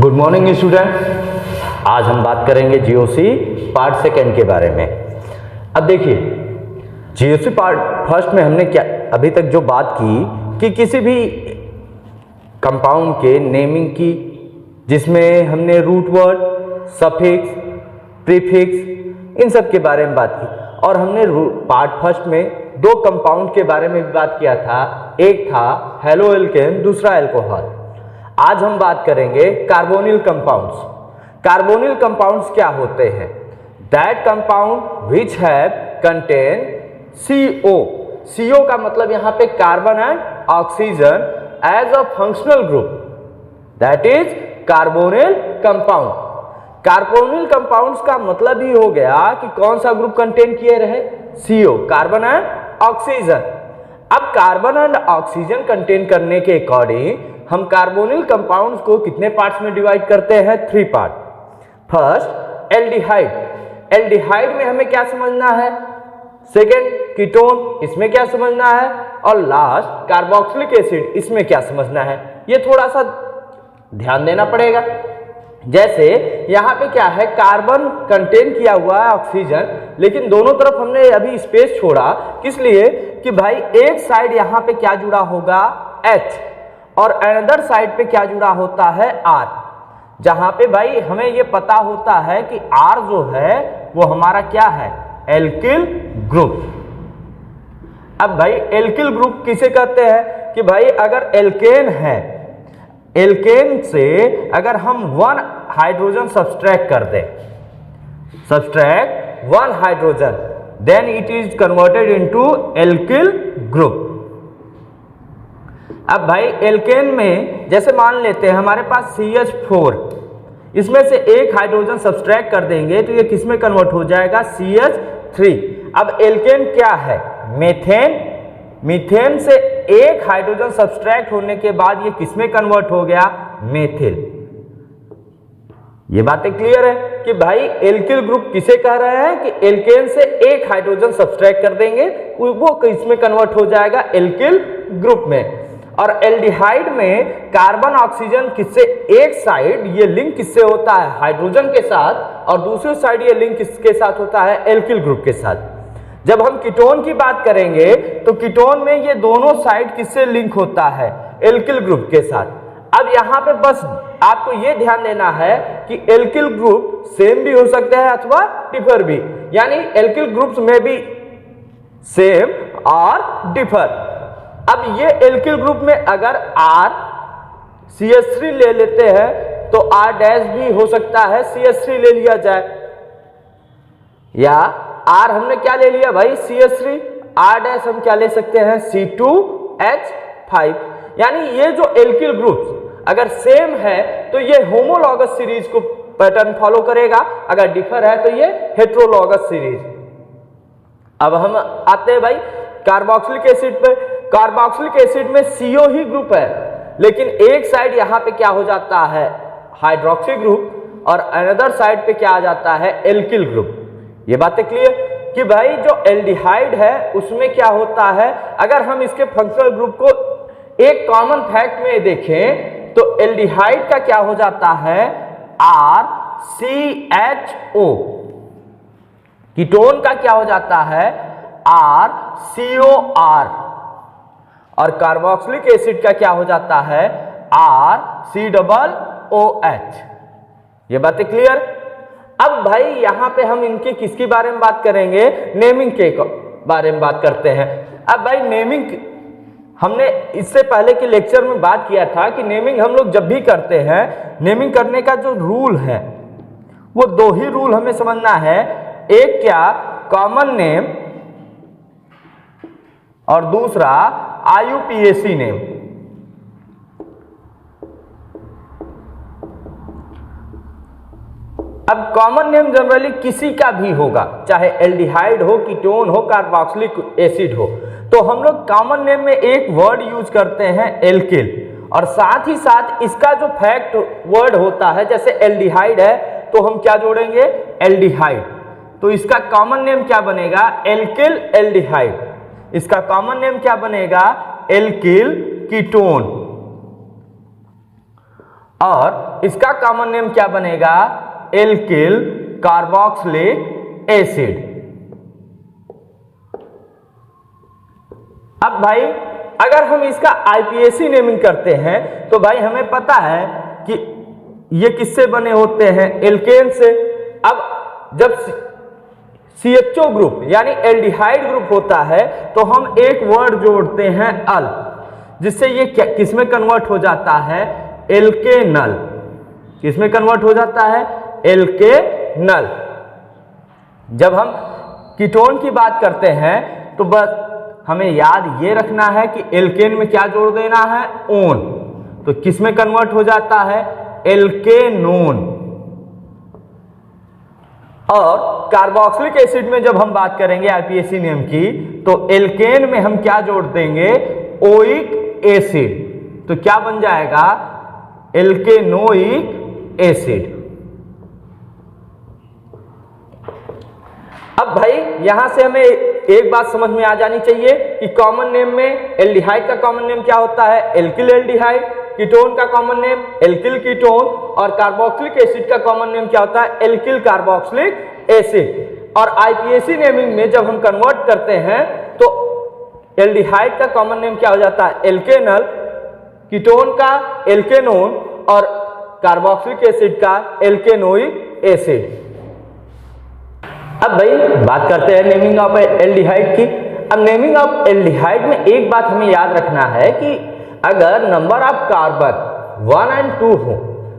Good morning student. आज हम बात करेंगे जीओसी पार्ट सेकेंड के बारे में। अब देखिए, जीओसी पार्ट फर्स्ट में हमने क्या अभी तक जो बात की कि किसी भी कंपाउंड के नेमिंग की, जिसमें हमने रूट वर्ड, सफिक्स, प्रीफिक्स इन सब के बारे में बात की। और हमने पार्ट फर्स्ट में दो कंपाउंड के बारे में भी बात किया था। एक था हेलो एल्केन, दूसरा अल्कोहल। आज हम बात करेंगे कार्बोनिल कंपाउंड्स। कार्बोनिल कंपाउंड्स क्या होते हैं? That compound which have contain CO। CO का मतलब यहाँ पे carbon and oxygen as a functional group, that is carbonyl compound. Carbonyl compounds का मतलब ही हो गया कि कौन सा ग्रुप कंटेन किए रहे? CO, carbon and oxygen. अब कार्बन एंड ऑक्सीजन कंटेन करने के अकॉर्डिंग हम कार्बोनिल कंपाउंड्स को कितने पार्ट्स में डिवाइड करते हैं? 3 पार्ट। First aldehyde. एल्डिहाइड में हमें क्या समझना है? सेकेंड कीटोन, इसमें क्या समझना है? और लास्ट कार्बोक्सिलिक एसिड, इसमें क्या समझना है? ये थोड़ा सा ध्यान देना पड़ेगा। जैसे यहाँ पे क्या है, कार्बन कंटेन किया हुआ है ऑक्सीजन, लेकिन दोनों तरफ हमने अभी स्पेस छोड़ा। किस लिए? कि भाई एक साइड यहाँ पे क्या जुड़ा होगा? H, और अनदर साइड पे क्या जुड़ा होता है? R। जहां पे भाई हमें ये पता होता है कि R जो है वो हमारा क्या है? Alkyl group. अब भाई एल्किल ग्रुप किसे कहते हैं? कि भाई अगर एल्केन है, एल्केन से अगर हम 1 हाइड्रोजन सब्सट्रैक्ट कर दें, subtract 1 hydrogen, then it is converted into alkyl group. अब भाई एल्केन में जैसे मान लेते हैं हमारे पास CH4, इसमें से एक हाइड्रोजन सब्सट्रैक्ट कर देंगे तो ये किस में कन्वर्ट हो जाएगा? CH3। अब एल्केन क्या है? मीथेन। मीथेन से एक हाइड्रोजन सब्सट्रैक्ट होने के बाद ये किस में कन्वर्ट हो गया? मेथिल। ये बातें क्लियर है कि भाई एल्किल ग्रुप किसे कह रहे हैं? कि एल्केन से एक हाइड्रोजन सब्सट्रैक्ट कर देंगे वो किस में कन्वर्ट हो जाएगा? एल्किल ग्रुप में। और एल्डिहाइड में कार्बन ऑक्सीजन किससे, एक साइड ये लिंक किससे होता है? हाइड्रोजन के साथ, और दूसरी साइड ये लिंक किसके साथ होता है? एल्किल ग्रुप के साथ। जब हम कीटोन की बात करेंगे तो कीटोन में ये दोनों साइड किससे लिंक होता है? एल्किल ग्रुप के साथ। अब यहाँ पे बस आपको ये ध्यान देना है कि एल्किल ग्रुप सेम भी हो सकते हैं अथवा डिफर भी, यानी एल्किल ग्रुप्स में भी सेम और डिफर। अब ये एल्किल ग्रुप में अगर R CH3 ले लेते हैं तो R डैश भी हो सकता है CH3 ले लिया जाए, या R हमने क्या ले लिया भाई? CH3, R डैश हम क्या ले सकते हैं? C2H5। यानी ये जो एल्किल ग्रुप्स अगर सेम है तो ये होमोलॉगस सीरीज को पैटर्न फॉलो करेगा, अगर डिफर है तो ये हेट्रोलॉगस सीरीज। अब हम आते हैं भाई कार्बोक्सिलिक एसिड पे। कार्बोक्सिलिक एसिड में CO ही ग्रुप है, लेकिन एक साइड यहां पे क्या हो जाता है? हाइड्रोक्सी ग्रुप, और अनदर साइड पे क्या आ जाता है? Alkyl group. ये बातें क्लियर कि भाई जो एल्डिहाइड है उसमें क्या होता है? अगर हम इसके फंक्शनल ग्रुप को एक कॉमन फैक्ट में देखें तो एल्डिहाइड का क्या हो जाता है? RCHO। कीटोन का क्या हो जाता है? RCOR। और कार्बोक्सिलिक एसिड का क्या हो जाता है? RCOOH। ये बातें क्लियर? अब भाई यहां पे हम इनके किसके बारे में बात करेंगे? नेमिंग के बारे में बात करते हैं। अब भाई नेमिंग हमने इससे पहले के लेक्चर में बात किया था कि नेमिंग हम लोग जब भी करते हैं, नेमिंग करने का जो रूल है वो 2 ही रूल हमें समझना है। एक क्या? कॉमन नेम, और दूसरा IUPAC नेम। अब कॉमन नेम जनरली किसी का भी होगा, चाहे एल्डिहाइड हो, कीटोन हो, कार्बोक्सिलिक एसिड हो, तो हम लोग कॉमन नेम में एक वर्ड यूज करते हैं एल्किल, और साथ ही साथ इसका जो फैक्ट वर्ड होता है, जैसे एल्डिहाइड है तो हम क्या जोड़ेंगे? एल्डिहाइड। तो इसका कॉमन नेम क्या बनेगा? Alkyl aldehyde. इसका कॉमन नेम क्या बनेगा? Alkyl ketone. और इसका कॉमन नेम क्या बनेगा, एल्किल कार्बोक्सिलिक एसिड। अब भाई अगर हम इसका आईपीएसी नेमिंग करते हैं तो भाई हमें पता है कि ये किससे बने होते हैं, एल्केन से। अब जब CHO ग्रुप यानी एल्डिहाइड ग्रुप होता है तो हम एक वर्ड जोड़ते हैं अल, जिससे ये किसमें कन्वर्ट हो जाता है, एल्केनल। किसमें कन्वर्ट हो जाता है, एल्केनल। जब हम कीटोन की बात करते हैं तो बस हमें याद ये रखना है कि एल्केन में क्या जोड़ देना है, ओन। तो किसमें कन्वर्ट हो जाता है, एल्केनोन। और कार्बोक्सिलिक एसिड में जब हम बात करेंगे आईपीएसी नेम की तो एल्केन में हम क्या जोड़ देंगे, ओइक एसिड। तो क्या बन जाएगा, एल्केनोइक एसिड। अब भाई यहां से हमें एक बात समझ में आ जानी चाहिए कि कॉमन नेम में एल्डिहाइड का कॉमन नेम क्या होता है, एल्किल एल्डिहाइड। कीटोन का कॉमन नेम एल्किल कीटोन। और कार्बोक्सिलिक एसिड का कॉमन नेम क्या होता है, एल्किल कार्बोक्सिलिक एसिड। और आईपीएसी नेमिंग में जब हम कन्वर्ट करते हैं तो एल्डिहाइड का कॉमन नेम क्या हो जाता है, एल्केनल। कीटोन का एल्केनोन और कार्बोक्सिलिक एसिड का एल्केनोइक एसिड। अब भाई बात करते हैं नेमिंग ऑफ एल्डिहाइड की। अब नेमिंग ऑफ एल्डिहाइड में एक बात हमें याद रखना है कि अगर नंबर ऑफ कार्बन 1 और 2 हो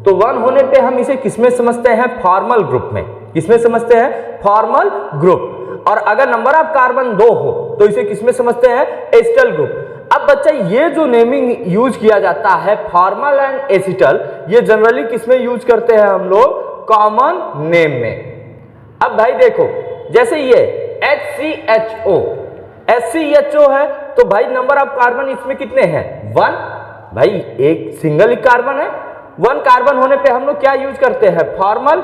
तो 1 होने पे हम इसे किसमें समझते हैं, फॉर्मल ग्रुप में। किसमें समझते हैं, फॉर्मल ग्रुप। और अगर नंबर ऑफ कार्बन 2 हो तो इसे किसमें समझते हैं, एसिटल ग्रुप। अब बच्चा ये जो नेमिंग यूज किया जाता है फॉर्मल एंड एसिटल, ये जनरली किसमें यूज करते हैं हम लोग, कॉमन नेम में। अब भाई देखो जैसे ये HCHO है तो भाई नंबर ऑफ कार्बन इसमें कितने हैं, 1। भाई एक सिंगल ही कार्बन है। 1 कार्बन होने पे हम लोग क्या यूज करते हैं, फॉर्मल।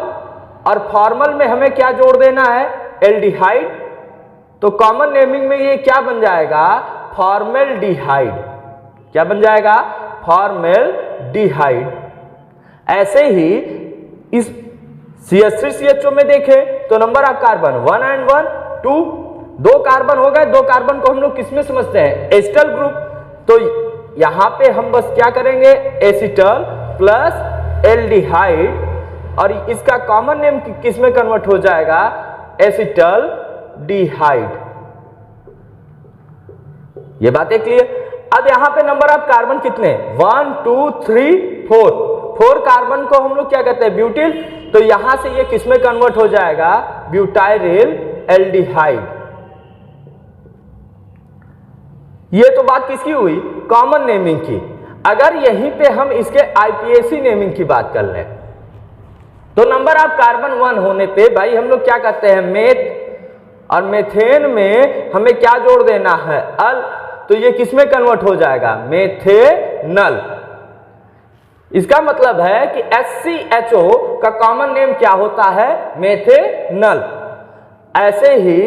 और फॉर्मल में हमें क्या जोड़ देना है, एल्डिहाइड। तो कॉमन नेमिंग में ये क्या बन जाएगा, फॉर्मेल्डिहाइड। क्या बन जाएगा, फॉर्मेल्डिहाइड। ऐसे ही इस CH3CHO में देखें तो नंबर ऑफ कार्बन 1 और 1 2, 2 कार्बन हो गए। 2 कार्बन को हम लोग किसमें समझते हैं, एसिटल ग्रुप। तो यहां पे हम बस क्या करेंगे, एसिटल प्लस एल्डिहाइड। और इसका कॉमन नेम किसमें कन्वर्ट हो जाएगा, एसिटल डिहाइड। ये बातें क्लियर। अब यहां पे नंबर ऑफ कार्बन कितने, 1 2 3 4। 4 कार्बन को हम लोग क्या कहते हैं, ब्यूटिल। तो यहां से ये किसमें कन्वर्ट हो जाएगा, ब्यूटाइरिल एल्डिहाइड। ये तो बात किसकी हुई, कॉमन नेमिंग की। अगर यहीं पे हम इसके आईपीएसी नेमिंग की बात कर लें तो नंबर ऑफ कार्बन 1 होने पे भाई हम लोग क्या कहते हैं, मेथ। और मेथेन में हमें क्या जोड़ देना है, अल। तो ये किसमें कन्वर्ट हो जाएगा, मेथेनल। इसका मतलब है कि HCHO का कॉमन नेम क्या होता है, मेथेनल। ऐसे ही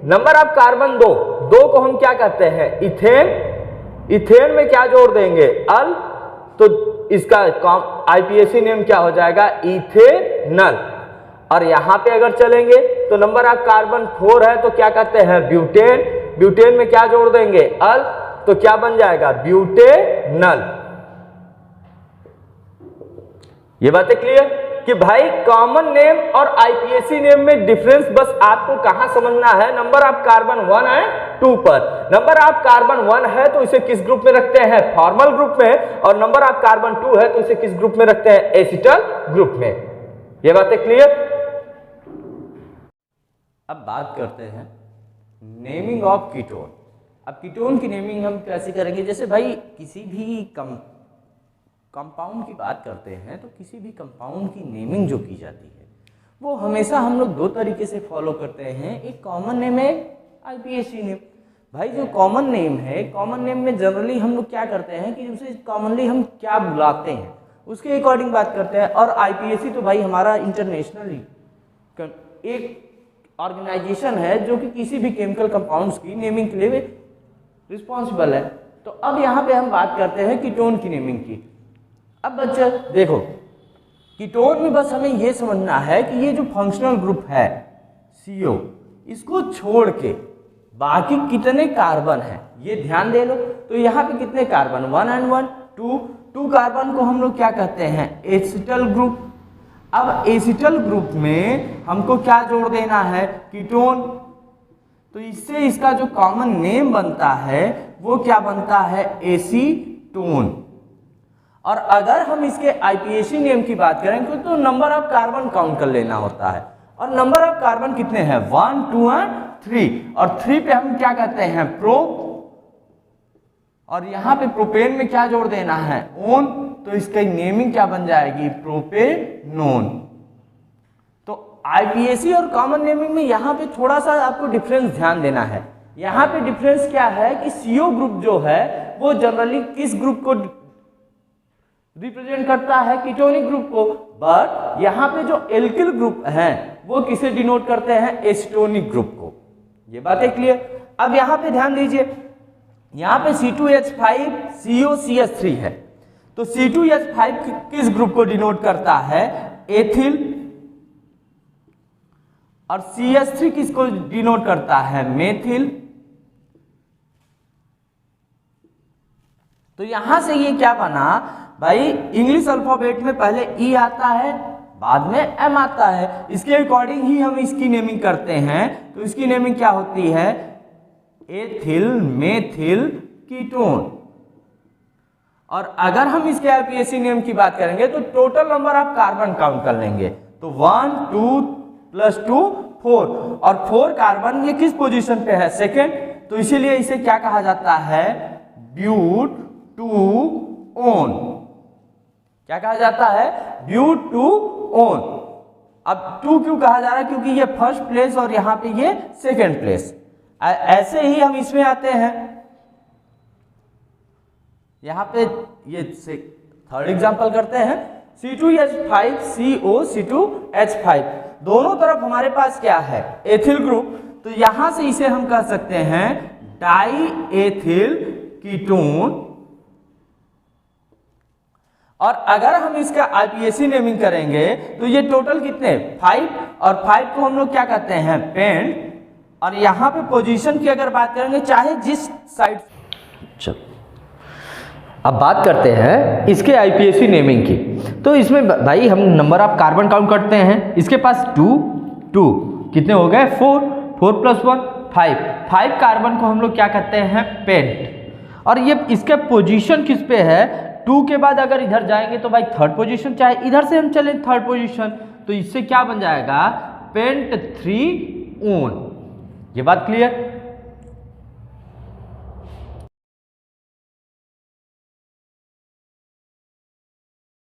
नंबर ऑफ कार्बन 2 को हम क्या कहते हैं, इथेन। इथेन में क्या जोड़ देंगे, अल। तो इसका आईपीएसी नेम क्या हो जाएगा, इथेनल। और यहां पे अगर चलेंगे तो नंबर ऑफ कार्बन 4 है तो क्या कहते हैं, ब्यूटेन। ब्यूटेन में क्या जोड़ देंगे, अल। तो क्या बन जाएगा, ब्यूटेनल। ये बातें क्लियर कि भाई कॉमन नेम और आईपीएसी नेम में डिफरेंस बस आपको कहां समझना है, नंबर ऑफ कार्बन 1 और 2 पर। नंबर ऑफ कार्बन 1 है तो इसे किस ग्रुप में रखते हैं, फॉर्मल ग्रुप में। और नंबर ऑफ कार्बन 2 है तो इसे किस ग्रुप में रखते हैं, एसिटल ग्रुप में। ये बातें क्लियर। अब बात करते हैं नेमिंग ऑफ कीटोन। अब कीटोन की नेमिंग हम कैसे करेंगे, जैसे भाई किसी भी कंपाउंड की बात करते हैं तो किसी भी कंपाउंड की नेमिंग जो की जाती है वो हमेशा हम लोग 2 तरीके से फॉलो करते हैं। एक कॉमन नेम है, आईपीएसी नेम। भाई जो कॉमन नेम है, कॉमन नेम में जनरली हम लोग क्या करते हैं कि उसे कॉमनली हम क्या बुलाते हैं उसके अकॉर्डिंग बात करते हैं। और आईपीएसी तो भाई हमारा इंटरनेशनल एक ऑर्गेनाइजेशन है जो कि किसी भी केमिकल कंपाउंड्स की नेमिंग के लिए रिस्पॉन्सिबल है। तो अब यहाँ पे हम बात करते हैं कीटोन की नेमिंग की। अब बच्चे देखो, कीटोन में बस हमें ये समझना है कि ये जो फंक्शनल ग्रुप है CO, इसको छोड़ के बाकी कितने कार्बन हैं ये ध्यान दे लो। तो यहाँ पे कितने कार्बन, 1 and 1 2 कार्बन को हम लोग क्या कहते हैं, एसिटल ग्रुप। अब एसिटल ग्रुप में हमको क्या जोड़ देना है, कीटोन। तो इससे इसका जो कॉमन नेम बनता है वो क्या बनता है, एसीटोन। और अगर हम इसके आईपीएसी नेम की बात करेंगे तो नंबर ऑफ कार्बन काउंट कर लेना होता है, और नंबर ऑफ कार्बन कितने हैं, 1 2 and 3, और 3 पे हम क्या कहते हैं, प्रो, और यहाँ पे प्रोपेन में क्या जोड़ देना है, ओन। तो इसकी नेमिंग क्या बन जाएगी, प्रोपेनोन। तो आईपीएसी और कॉमन नेमिंग में यहाँ पे थोड़ा सा आपको डिफरेंस ध्यान देना है। यहाँ पे डिफरेंस क्या है कि CO ग्रुप जो है वो जनरली किस ग्रुप को रिप्रेजेंट करता है, कीटोनिक ग्रुप को, बट यहाँ पे जो एल्किल ग्रुप हैं वो किसे डिनोट करते हैं, एसिटोनिक ग्रुप को। ये बात है क्लियर। अब यहाँ पे ध्यान दीजिए, यहाँ पे C2H5 COCH3 है, तो C2H5 किस ग्रुप को डिनोट करता है, एथिल, और CH3 किसको डिनोट करता है, मेथिल। तो यहां से ये क्या बना भाई, इंग्लिश अल्फाबेट में पहले E आता है बाद में M आता है, इसके अकॉर्डिंग ही हम इसकी नेमिंग करते हैं। तो इसकी नेमिंग क्या होती है, एथिल मेथिल कीटोन। और अगर हम इसके आईपीएसी नेम की बात करेंगे तो total number of carbon count कर लेंगे, तो 1 2 + 2 4, और 4 कार्बन ये किस पोजीशन पे है, सेकेंड। तो इसीलिए इसे क्या कहा जाता है, ब्यूटूओन। क्या कहा जाता है, ब्यूटूओन। अब 2 क्यों कहा जा रहा है, क्योंकि ये फर्स्ट प्लेस और यहाँ पे ये सेकेंड प्लेस। ऐसे ही हम इसमें आते हैं, यहाँ पे ये थर्ड एग्जांपल करते हैं, C2H5 COC2H5, दोनों तरफ हमारे पास क्या है, एथिल ग्रुप। तो यहां से इसे हम कह सकते हैं डाई एथिल कीटोन। और अगर हम इसका आईपीएसी नेमिंग करेंगे तो ये टोटल कितने, 5, और 5 को हम लोग क्या कहते हैं, पेंट। और यहाँ पे पोजीशन की अगर बात करेंगे, चाहे जिस साइड। चलो अब बात करते हैं इसके आईपीएसी नेमिंग की। तो इसमें भाई हम नंबर ऑफ कार्बन काउंट करते हैं, इसके पास 2 कितने हो गए, 4 + 1 5 कार्बन को हम लोग क्या कहते हैं, पेंट। और ये इसके पोजीशन किस पे है, 2 के बाद अगर इधर जाएंगे तो भाई थर्ड पोजीशन, चाहे इधर से हम चलें थर्ड पोजीशन, तो इससे क्या बन जाएगा, पेंट 3 ओन। ये बात क्लियर।